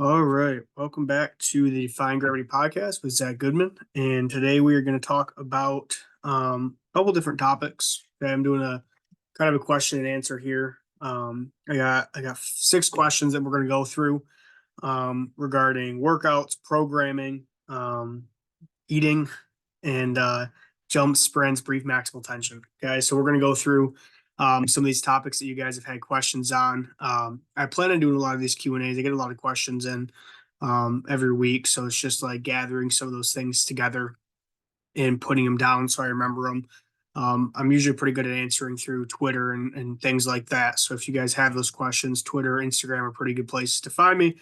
All right. Welcome back to the Fine Gravity Podcast with Zach Goodman. And today we are going to talk about a couple different topics. Okay, I'm doing a kind of a question and answer here. I got 6 questions that we're going to go through regarding workouts, programming, eating, and jumps, sprints, brief maximal tension. Okay, so we're going to go through some of these topics that you guys have had questions on. I plan on doing a lot of these Q&As. I get a lot of questions in every week, so it's just like gathering some of those things together and putting them down so I remember them. I'm usually pretty good at answering through Twitter and things like that. So if you guys have those questions, Twitter, Instagram are pretty good places to find me.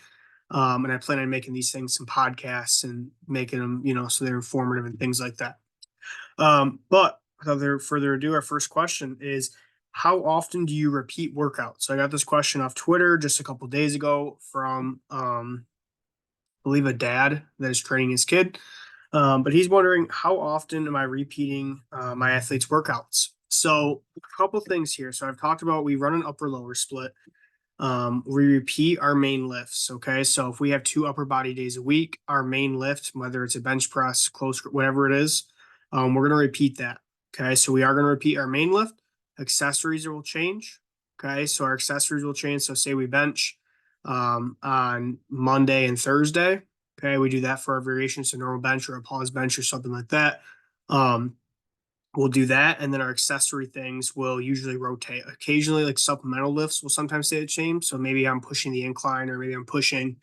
And I plan on making these things some podcasts and making them, so they're informative and things like that. But without further ado, our first question is, how often do you repeat workouts? So I got this question off Twitter just a couple days ago from, I believe, a dad that is training his kid. But he's wondering, how often am I repeating my athletes' workouts? So a couple things here. So I've talked about we run an upper lower split. We repeat our main lifts. Okay. So if we have 2 upper body days a week, our main lift, whether it's a bench press, close, whatever it is, we're going to repeat that. Okay. So we are going to repeat our main lift. Accessories will change. Okay. So our accessories will change. So say we bench on Monday and Thursday. Okay. We do that for our variation. So normal bench or a pause bench or something like that. Um, we'll do that, and then our accessory things will usually rotate. Occasionally, like supplemental lifts will sometimes stay the same. So maybe I'm pushing the incline, or maybe I'm pushing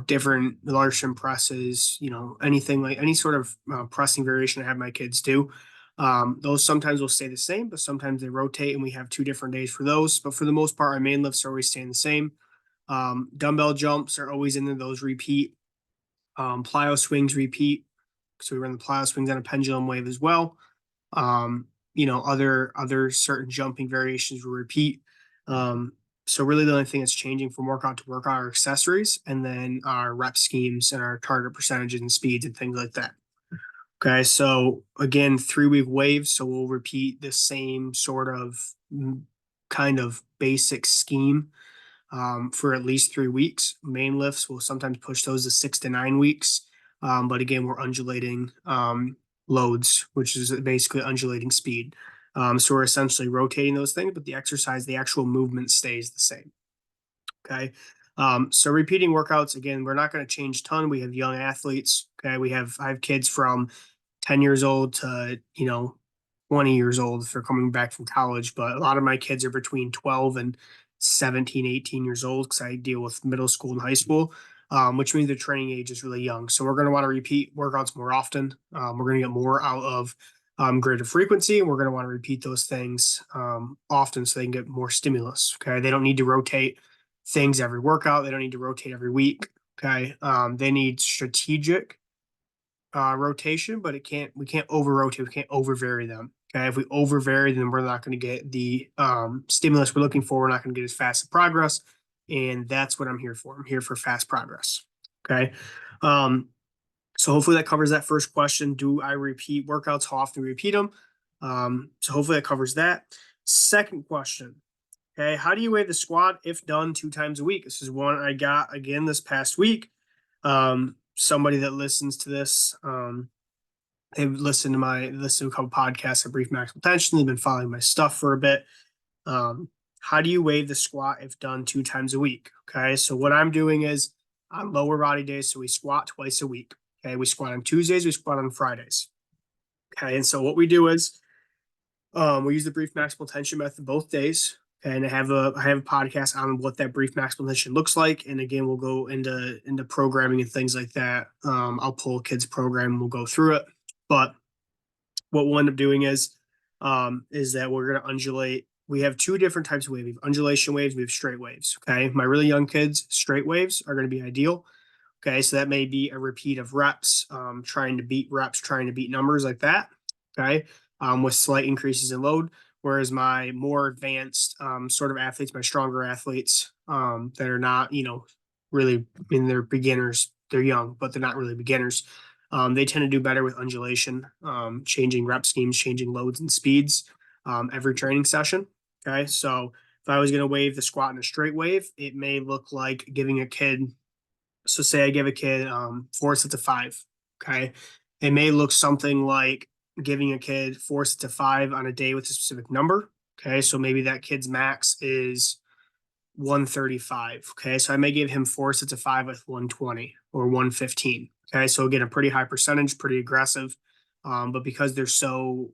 different Larson presses, anything like any sort of pressing variation I have my kids do. Those sometimes will stay the same, but sometimes they rotate and we have 2 different days for those. But for the most part, our main lifts are always staying the same. Dumbbell jumps are always in there, those repeat. Plyo swings repeat. So we run the plyo swings on a pendulum wave as well. Other certain jumping variations will repeat. So really the only thing that's changing from workout to workout are accessories, and then our rep schemes and our target percentages and speeds and things like that. Okay, so again, 3-week waves. So we'll repeat the same sort of kind of basic scheme for at least 3 weeks. Main lifts will sometimes push those to 6 to 9 weeks. But again, we're undulating loads, which is basically undulating speed. So we're essentially rotating those things, but the exercise, the actual movement stays the same. Okay. So repeating workouts, again, we're not going to change a ton. We have young athletes. Okay. I have kids from 10 years old to, 20 years old if they're coming back from college. But a lot of my kids are between 12 and 17, 18 years old because I deal with middle school and high school, which means the training age is really young. So we're going to want to repeat workouts more often. We're going to get more out of greater frequency, and we're going to want to repeat those things often so they can get more stimulus. Okay. They don't need to rotate things every workout. They don't need to rotate every week. Okay. They need strategic rotation, but we can't over rotate. We can't over vary them. Okay. If we over vary, then we're not going to get the stimulus we're looking for. We're not going to get as fast of progress. And that's what I'm here for. I'm here for fast progress. Okay. So hopefully that covers that first question. Do I repeat workouts? How often do we repeat them? So hopefully that covers that. Second question. Okay. How do you weigh the squat if done 2 times a week? This is one I got again this past week. Somebody that listens to this, they've listened to a couple podcasts of Brief Maximal Tension. They've been following my stuff for a bit. How do you weigh the squat if done 2 times a week? Okay. So what I'm doing is on lower body days, so we squat twice a week. Okay. We squat on Tuesdays, we squat on Fridays. Okay. And so what we do is we use the Brief Maximal Tension method both days. Okay, and I have a podcast on what that brief maximal tension looks like. And again, we'll go into programming and things like that. I'll pull a kid's program and we'll go through it. But what we'll end up doing is that we're going to undulate. We have 2 different types of waves. We have undulation waves, we have straight waves. Okay. My really young kids, straight waves are going to be ideal. Okay. So that may be a repeat of reps, trying to beat reps, trying to beat numbers like that. Okay. With slight increases in load. Whereas my more advanced sort of athletes, my stronger athletes that are not, really in their beginners, they're young, but they're not really beginners. They tend to do better with undulation, changing rep schemes, changing loads and speeds every training session. Okay. So If I was going to wave the squat in a straight wave, it may look like giving a kid, so say I give a kid 4 sets of 5. Okay. It may look something like giving a kid 4 sets of 5 on a day with a specific number. Okay. So maybe that kid's max is 135. Okay. So I may give him 4 sets of 5 with 120 or 115. Okay. So again, a pretty high percentage, pretty aggressive. But because they're so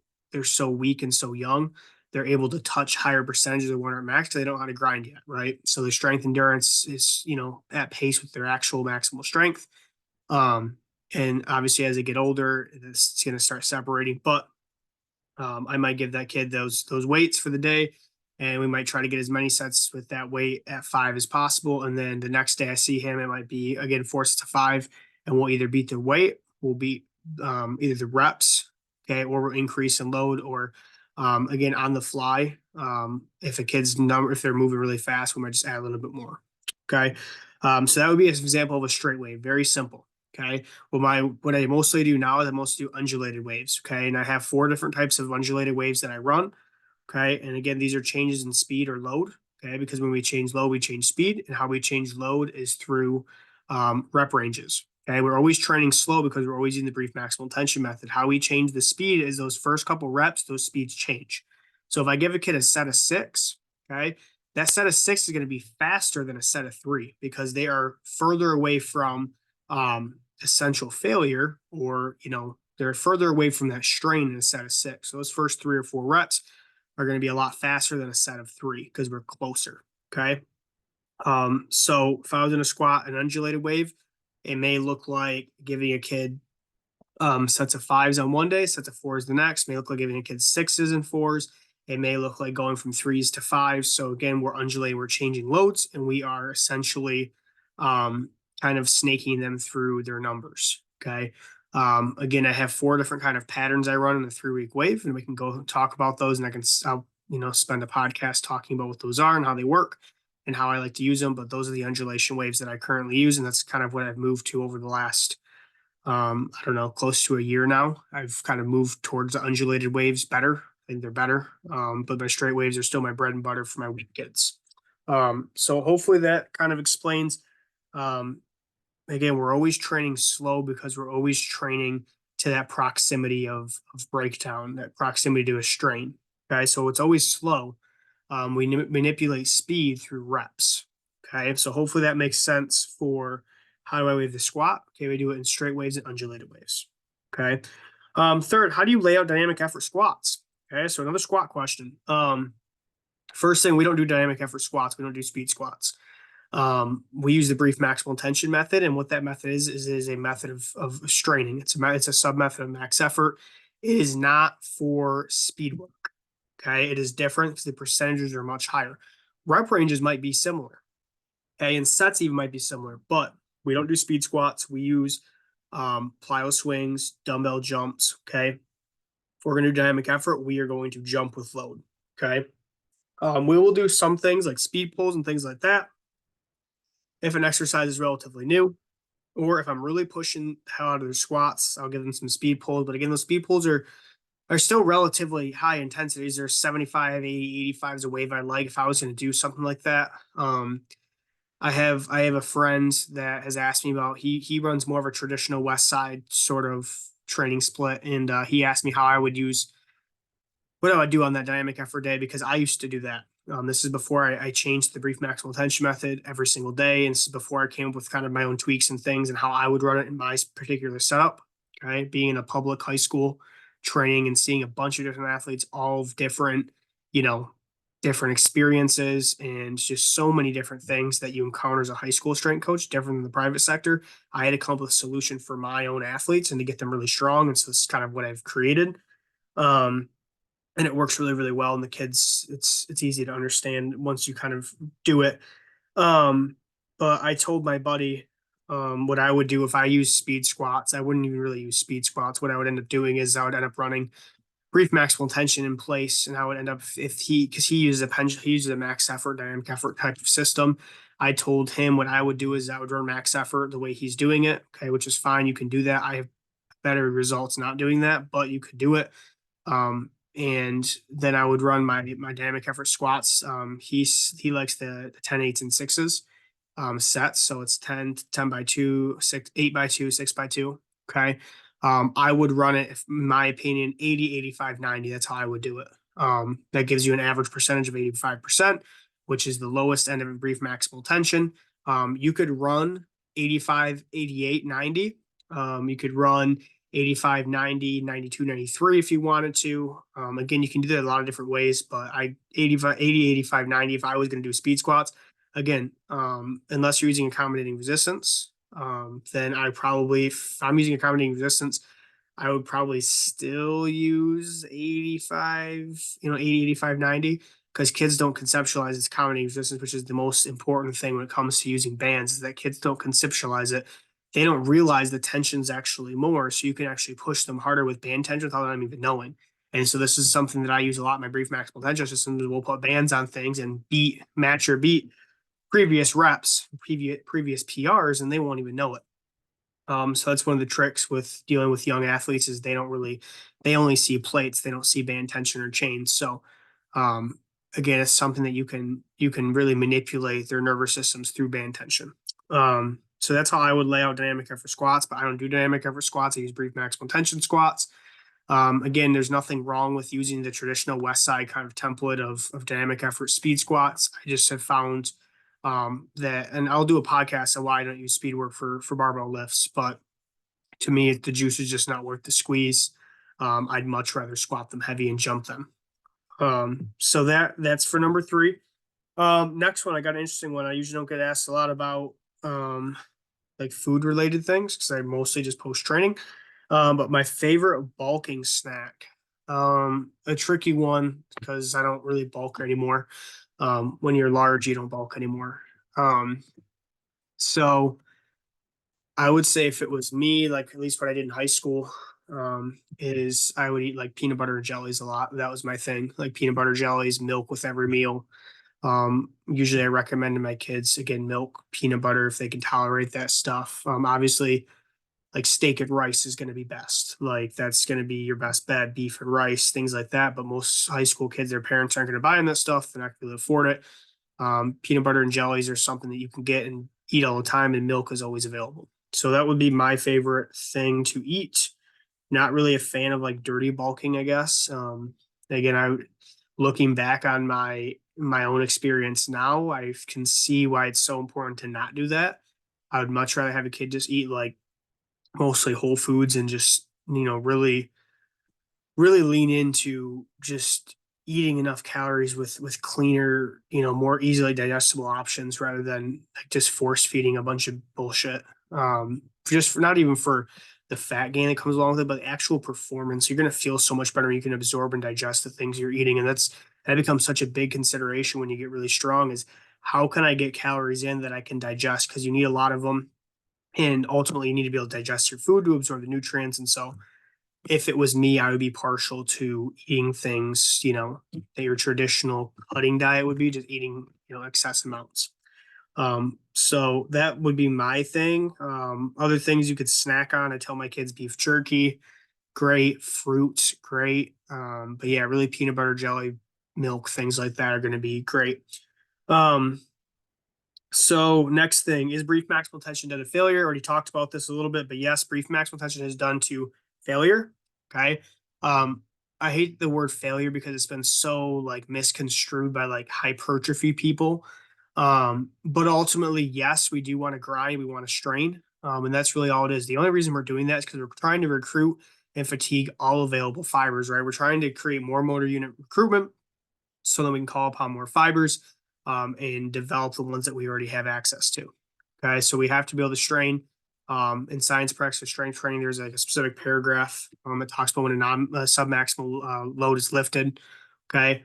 weak and so young, they're able to touch higher percentages of one at max because they don't know how to grind yet, right? So their strength endurance is, at pace with their actual maximal strength. Um, and obviously as they get older, it's going to start separating. But I might give that kid those weights for the day, and we might try to get as many sets with that weight at 5 as possible. And then the next day I see him, it might be again 4 sets of 5, and we'll either beat the weight, we'll beat either the reps, okay, or we'll increase in load, or again on the fly. If a kid's number, if they're moving really fast, we might just add a little bit more. Okay, so that would be an example of a straight wave, very simple. Okay. What I mostly do now is I mostly do undulated waves. Okay. And I have 4 different types of undulated waves that I run. Okay. And again, these are changes in speed or load. Okay. Because when we change load, we change speed. And how we change load is through rep ranges. Okay. We're always training slow because we're always using the brief maximal tension method. How we change the speed is those first couple reps, those speeds change. So if I give a kid a set of 6, okay, that set of 6 is going to be faster than a set of 3 because they are further away from essential failure, or they're further away from that strain in a set of 6. So those first 3 or 4 reps are going to be a lot faster than a set of 3 because we're closer. Okay. So if I was in a squat, an undulated wave, it may look like giving a kid sets of 5s on one day, sets of 4s the next. It may look like giving a kid 6s and 4s. It may look like going from 3s to 5s. So again, we're undulating, we're changing loads, and we are essentially kind of snaking them through their numbers. Okay. Again, I have 4 different kind of patterns I run in a 3-week wave, and we can go talk about those. And I'll spend a podcast talking about what those are and how they work and how I like to use them. But those are the undulation waves that I currently use, and that's kind of what I've moved to over the last I don't know, close to a year now. I've kind of moved towards the undulated waves better. I think they're better. But my straight waves are still my bread and butter for my weak kids. So hopefully that kind of explains. Um, Again, we're always training slow because we're always training to that proximity of breakdown, that proximity to a strain. Okay, so it's always slow. We manipulate speed through reps. Okay, so hopefully that makes sense for how do I wave the squat. Okay, we do it in straight waves and undulated waves. Okay. Third, how do you lay out dynamic effort squats? Okay, so another squat question. First thing, we don't do dynamic effort squats. We don't do speed squats. We use the brief maximal tension method, and what that method is a method of straining. It's a sub method of max effort. It is not for speed work. Okay, it is different because the percentages are much higher. Rep ranges might be similar. Okay, and sets even might be similar, but we don't do speed squats. We use plyo swings, dumbbell jumps. Okay, if we're going to do dynamic effort, we are going to jump with load. Okay, we will do some things like speed pulls and things like that if an exercise is relatively new, or if I'm really pushing the hell out of the squats, I'll give them some speed pulls. But again, those speed pulls are still relatively high intensities. They're 75, 80, 85 is a wave I like if I was going to do something like that. I have a friend that has asked me about, he runs more of a traditional West Side sort of training split, and he asked me how I would use what I would do on that dynamic effort day because I used to do that. This is before I changed the brief maximal tension method every single day, and this is before I came up with kind of my own tweaks and things and how I would run it in my particular setup. Okay, being in a public high school, training and seeing a bunch of different athletes, all of different, you know, different experiences and just so many different things that you encounter as a high school strength coach, different than the private sector. I had to come up with a solution for my own athletes and to get them really strong. And so this is kind of what I've created. Um, and it works really, really well. And the kids, it's easy to understand once you kind of do it. Um, but I told my buddy what I would do if I use speed squats. I wouldn't even really use speed squats. What I would end up doing is I would end up running brief maximal tension in place, and I would end up if he because he uses a max effort, dynamic effort type of system. I told him what I would do is I would run max effort the way he's doing it. Okay, which is fine. You can do that. I have better results not doing that, but you could do it. And then I would run my dynamic effort squats. He likes the 10, 8s, and 6s sets. So it's 10 by 2, 6, 8 by 2, 6 by 2. Okay. I would run it, in my opinion, 80, 85, 90. That's how I would do it. That gives you an average percentage of 85%, which is the lowest end of a brief maximal tension. You could run 85, 88, 90. You could run 85, 90, 92, 93 if you wanted to. Again, you can do that a lot of different ways, but 85, 80, 85, 90 if I was going to do speed squats. Again, unless you're using accommodating resistance, then if I'm using accommodating resistance, I would probably still use 85, 80, 85, 90, because kids don't conceptualize its accommodating resistance, which is the most important thing when it comes to using bands, is that kids don't conceptualize it. They don't realize the tension's actually more. So you can actually push them harder with band tension without them even knowing. And so this is something that I use a lot in my brief maximal tension systems. We'll put bands on things and match or beat previous reps, previous PRs, and they won't even know it. So that's one of the tricks with dealing with young athletes is they only see plates, they don't see band tension or chains. So um, again, it's something that you can really manipulate their nervous systems through band tension. So that's how I would lay out dynamic effort squats, but I don't do dynamic effort squats. I use brief maximal tension squats. Again, there's nothing wrong with using the traditional West Side kind of template of dynamic effort speed squats. I just have found that, and I'll do a podcast on why I don't use speed work for barbell lifts, but to me, the juice is just not worth the squeeze. I'd much rather squat them heavy and jump them. So that's for number three. Next one, I got an interesting one. I usually don't get asked a lot about like food related things because I mostly just post training. But my favorite bulking snack, a tricky one because I don't really bulk anymore. When you're large, you don't bulk anymore. So I would say if it was me, like at least what I did in high school, is I would eat like peanut butter and jellies a lot. That was my thing, like peanut butter jellies, milk with every meal. Usually I recommend to my kids, again, milk, peanut butter, if they can tolerate that stuff. Obviously, like steak and rice is going to be best. Like that's going to be your best bet, beef and rice, things like that. But most high school kids, their parents aren't going to buy them that stuff. They're not going to afford it. Peanut butter and jellies are something that you can get and eat all the time, and milk is always available. So that would be my favorite thing to eat. Not really a fan of like dirty bulking, I guess. Again, looking back on my own experience now, I can see why it's so important to not do that. I would much rather have a kid just eat like mostly whole foods and just really lean into just eating enough calories with cleaner, more easily digestible options rather than like just force feeding a bunch of bullshit. Just for not even for the fat gain that comes along with it, but actual performance. You're going to feel so much better when you can absorb and digest the things you're eating, and that becomes such a big consideration when you get really strong. Is how can I get calories in that I can digest? Because you need a lot of them, and ultimately you need to be able to digest your food to absorb the nutrients. And so if it was me, I would be partial to eating things, that your traditional cutting diet would be, just eating, excess amounts. So that would be my thing. Other things you could snack on, I tell my kids beef jerky, great, fruit, great. But yeah, really peanut butter, jelly, milk, things like that are going to be great. Um, so next thing is brief maximal tension done to failure. Already talked about this a little bit, but yes, brief maximal tension is done to failure. Okay. Um, I hate the word failure because it's been so like misconstrued by like hypertrophy people. But ultimately, yes, we do want to grind, we want to strain. And that's really all it is. The only reason we're doing that is because we're trying to recruit and fatigue all available fibers, right? We're trying to create more motor unit recruitment so that we can call upon more fibers and develop the ones that we already have access to. Okay, so we have to be able to strain. In science practice strength training, there's like a specific paragraph that talks about when a submaximal load is lifted. Okay,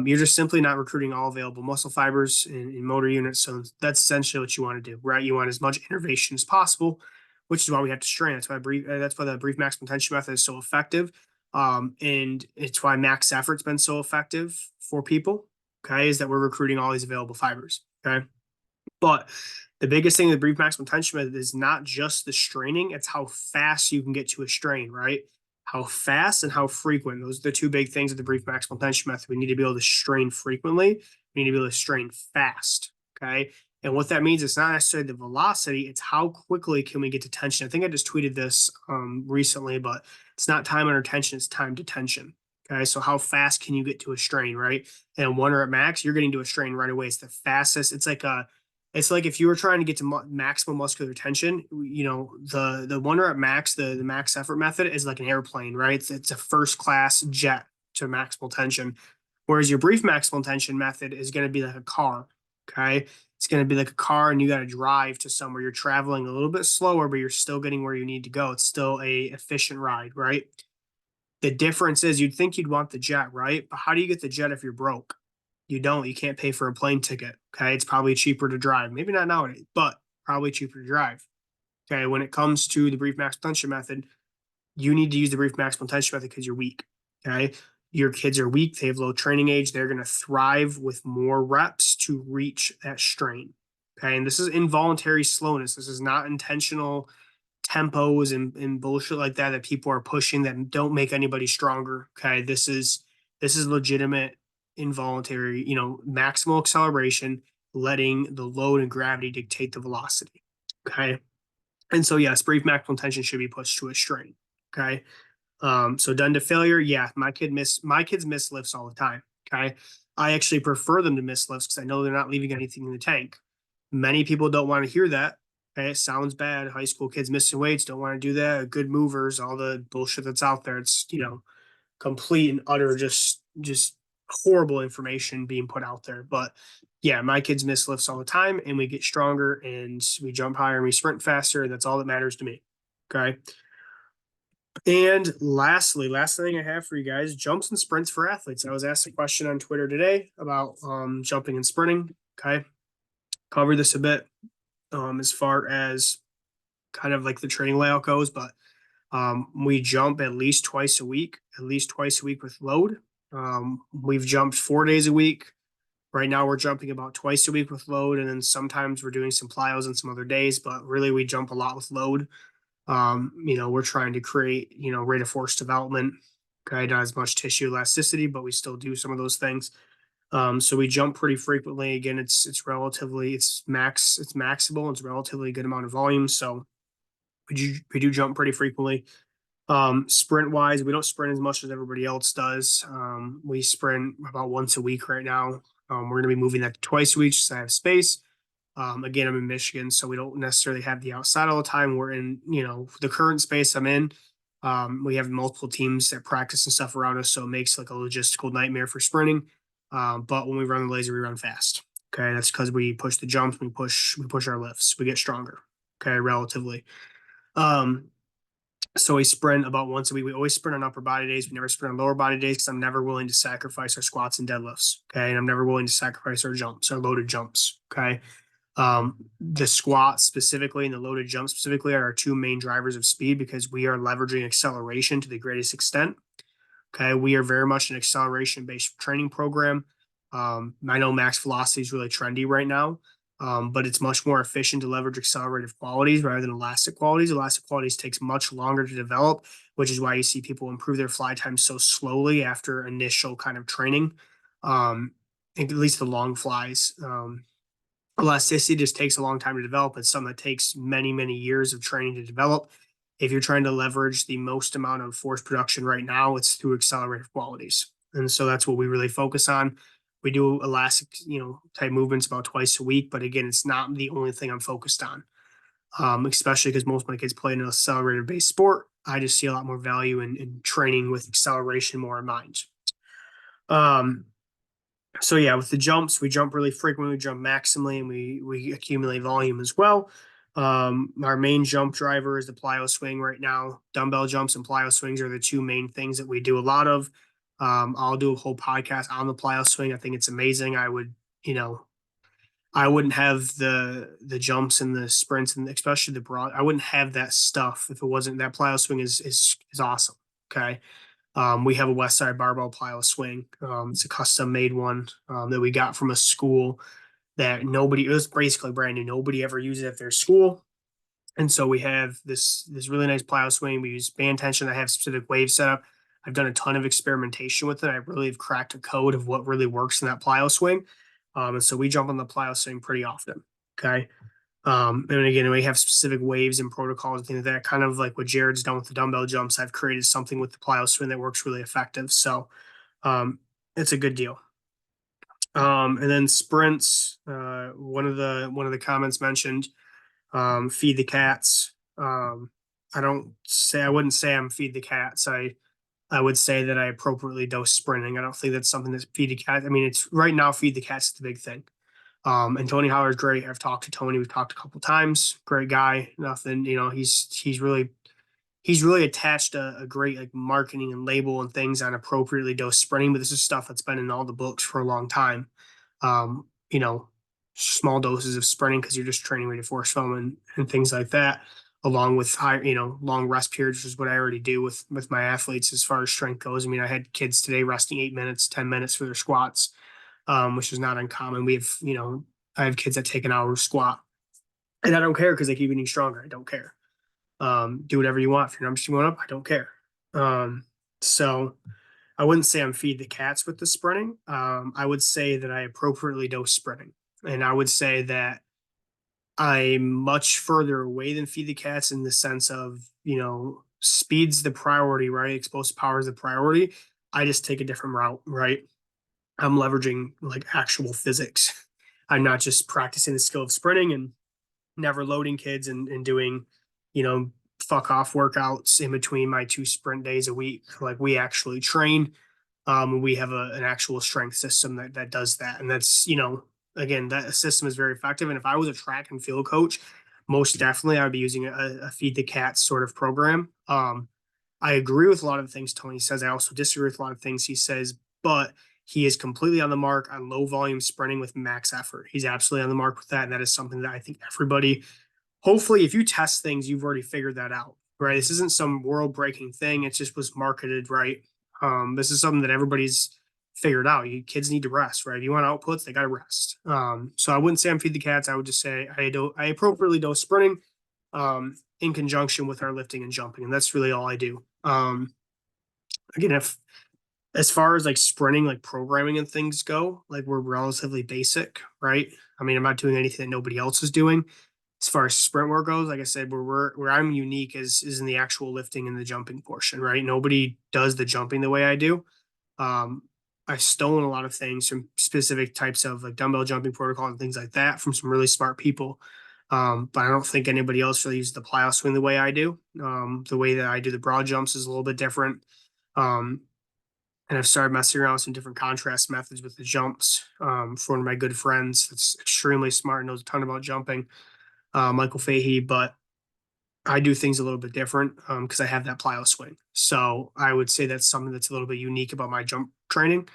you're just simply not recruiting all available muscle fibers in motor units. So that's essentially what you want to do, right? You want as much innervation as possible, which is why we have to strain. That's why the brief maximal tension method is so effective. And it's why max effort's been so effective for people. Okay, is that we're recruiting all these available fibers. Okay, but the biggest thing with brief maximal tension method is not just the straining; it's how fast you can get to a strain. Right? how fast and how frequent. Those are the two big things of the brief maximal tension method. We need to be able to strain frequently. We need to be able to strain fast. Okay. And what that means, it's not necessarily the velocity, it's how quickly can we get to tension. I think I just tweeted this recently, but it's not time under tension, it's time to tension. Okay. So how fast can you get to a strain, right? And one rep max, you're getting to a strain right away. It's the fastest. It's like if you were trying to get to maximal muscular tension, the one rep max, the max effort method is like an airplane, right? It's a first class jet to maximal tension. Whereas your brief maximal tension method is going to be like a car. Okay. It's going to be like a car and you got to drive to somewhere. You're traveling a little bit slower, but you're still getting where you need to go. It's still a efficient ride, right? The difference is you'd think you'd want the jet, right? But how do you get the jet if you're broke? You don't. You can't pay for a plane ticket. Okay. It's probably cheaper to drive. Maybe not nowadays, but probably cheaper to drive. Okay. When it comes to the brief maximal tension method, you need to use the brief maximal tension method because you're weak. Okay. Your kids are weak. They have low training age. They're going to thrive with more reps to reach that strain. Okay. And this is involuntary slowness. This is not intentional tempos and bullshit like that people are pushing that don't make anybody stronger. Okay. This is legitimate involuntary, maximal acceleration, letting the load and gravity dictate the velocity. Okay. And so yes, brief maximal tension should be pushed to a strain. Okay. So done to failure. Yeah, my kids miss lifts all the time. Okay. I actually prefer them to miss lifts because I know they're not leaving anything in the tank. Many people don't want to hear that. Okay, it sounds bad. High school kids missing weights don't want to do that. Good movers, all the bullshit that's out there. It's complete and utter just horrible information being put out there. But yeah, my kids miss lifts all the time, and we get stronger, and we jump higher, and we sprint faster. And that's all that matters to me. Okay. And lastly, last thing I have for you guys, jumps and sprints for athletes. I was asked a question on Twitter today about jumping and sprinting. Okay. Cover this a bit as far as kind of like the training layout goes, but we jump at least twice a week with load. We've jumped 4 days a week. Right now, we're jumping about twice a week with load, and then sometimes we're doing some plyos on some other days, but really we jump a lot with load. We're trying to create, rate of force development. Okay, not as much tissue elasticity, but we still do some of those things. So we jump pretty frequently. Again, it's maximal. It's a relatively good amount of volume. So we do jump pretty frequently. Sprint wise, we don't sprint as much as everybody else does. We sprint about once a week right now. We're going to be moving that to twice a week so I have space. Again, I'm in Michigan, so we don't necessarily have the outside all the time. We're in, the current space I'm in. We have multiple teams that practice and stuff around us, so it makes like a logistical nightmare for sprinting. But when we run the laser, we run fast. Okay, that's because we push the jumps, we push our lifts, we get stronger. Okay, relatively. So we sprint about once a week. We always sprint on upper body days. We never sprint on lower body days because I'm never willing to sacrifice our squats and deadlifts. Okay, and I'm never willing to sacrifice our jumps, our loaded jumps. Okay. The squat specifically and the loaded jump specifically are our two main drivers of speed because we are leveraging acceleration to the greatest extent. Okay. We are very much an acceleration based training program. I know max velocity is really trendy right now, but it's much more efficient to leverage accelerative qualities rather than elastic qualities. Elastic qualities takes much longer to develop, which is why you see people improve their fly time so slowly after initial kind of training. At least the long flies. Elasticity just takes a long time to develop. It's something that takes many, many years of training to develop. If you're trying to leverage the most amount of force production right now, it's through accelerative qualities. And so that's what we really focus on. We do elastic, type movements about twice a week, but again, it's not the only thing I'm focused on. Especially because most of my kids play in an accelerator based sport. I just see a lot more value in training with acceleration more in mind. So yeah, with the jumps, we jump really frequently, we jump maximally, and we accumulate volume as well. Our main jump driver is the plyo swing right now. Dumbbell jumps and plyo swings are the two main things that we do a lot of. I'll do a whole podcast on the plyo swing. I think it's amazing. I wouldn't have the jumps and the sprints and especially the broad. I wouldn't have that stuff if it wasn't that plyo swing is awesome. Okay. We have a West Side barbell plyo swing. It's a custom made one that we got from a school that it was basically brand new. Nobody ever used it at their school. And so we have this really nice plyo swing. We use band tension. I have specific wave setup. I've done a ton of experimentation with it. I really have cracked a code of what really works in that plyo swing. And so we jump on the plyo swing pretty often. Okay. And again, we have specific waves and protocols and things like that. Kind of like what Jared's done with the dumbbell jumps. I've created something with the plyo swing that works really effective. So it's a good deal. And then sprints. One of the comments mentioned feed the cats. I wouldn't say I'm feed the cats. I would say that I appropriately dose sprinting. I don't think that's something that's feed the cats. I mean, it's right now feed the cats is the big thing. And Tony Holler's great. I've talked to Tony. We've talked a couple times. Great guy. Nothing, he's really attached a great like marketing and label and things on appropriately dosed sprinting. But this is stuff that's been in all the books for a long time. Um, you know, Small doses of sprinting because you're just training rate of force film and things like that, along with high, long rest periods, which is what I already do with my athletes as far as strength goes. I mean, I had kids today resting 8 minutes, 10 minutes for their squats, which is not uncommon. I have kids that take an hour squat, and I don't care because they keep getting stronger. I don't care. Do whatever you want. If your numbers going up, I don't care. So I wouldn't say I'm feed the cats with the sprinting. I would say that I appropriately dose sprinting. And I would say that I'm much further away than feed the cats in the sense of, speed's the priority, right? Explosive power is the priority. I just take a different route, right? I'm leveraging like actual physics. I'm not just practicing the skill of sprinting and never loading kids and doing, you know, fuck off workouts in between my 2 sprint days a week. Like we actually train. We have an actual strength system that does that. And that's, again, that system is very effective. And if I was a track and field coach, most definitely I would be using a feed the cats sort of program. I agree with a lot of the things Tony says. I also disagree with a lot of things he says, but he is completely on the mark on low volume sprinting with max effort. He's absolutely on the mark with that. And that is something that I think everybody, hopefully, if you test things, you've already figured that out, right? This isn't some world breaking thing. It just was marketed right. This is something that everybody's figured out. Kids need to rest, right? If you want outputs, they got to rest. So I wouldn't say I'm feed the cats. I would just say I appropriately dose sprinting in conjunction with our lifting and jumping. And that's really all I do. Again, if as far as like sprinting, like programming and things go, like we're relatively basic, right? I mean, I'm not doing anything that nobody else is doing. As far as sprint work goes, like I said, where I'm unique is in the actual lifting and the jumping portion, right? Nobody does the jumping the way I do. Um, I've stolen a lot of things from specific types of like dumbbell jumping protocol and things like that from some really smart people. But I don't think anybody else really uses the plyo swing the way I do. The way that I do the broad jumps is a little bit different. Um, and I've started messing around with some different contrast methods with the jumps for one of my good friends that's extremely smart and knows a ton about jumping, Michael Fahey. But I do things a little bit different because I have that plyo swing. So I would say that's something that's a little bit unique about my jump training.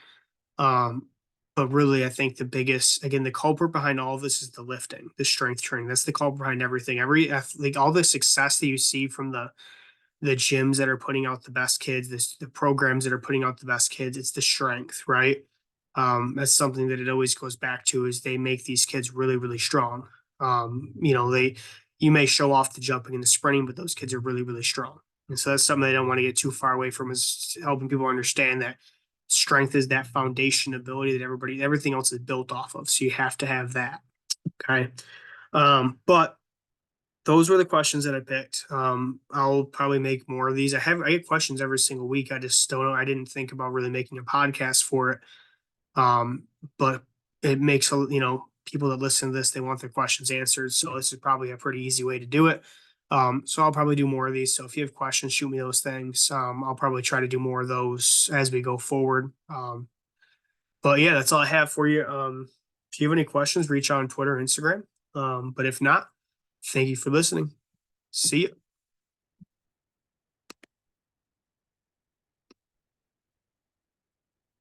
Um, but really, I think again, the culprit behind all of this is the lifting, the strength training. That's the culprit behind everything. Like all the success that you see from the gyms that are putting out the best kids, the programs that are putting out the best kids, it's the strength, right? That's something that it always goes back to is they make these kids really, really strong. You may show off the jumping and the sprinting, but those kids are really, really strong. And so that's something I don't want to get too far away from is helping people understand that strength is that foundation ability that everything else is built off of. So you have to have that. Okay. But those were the questions that I picked. I'll probably make more of these. I get questions every single week. I just don't know. I didn't think about really making a podcast for it. But it makes, people that listen to this, they want their questions answered. So this is probably a pretty easy way to do it. So I'll probably do more of these. So if you have questions, shoot me those things. I'll probably try to do more of those as we go forward. But yeah, that's all I have for you. If you have any questions, reach out on Twitter, Instagram. But if not, thank you for listening. See you.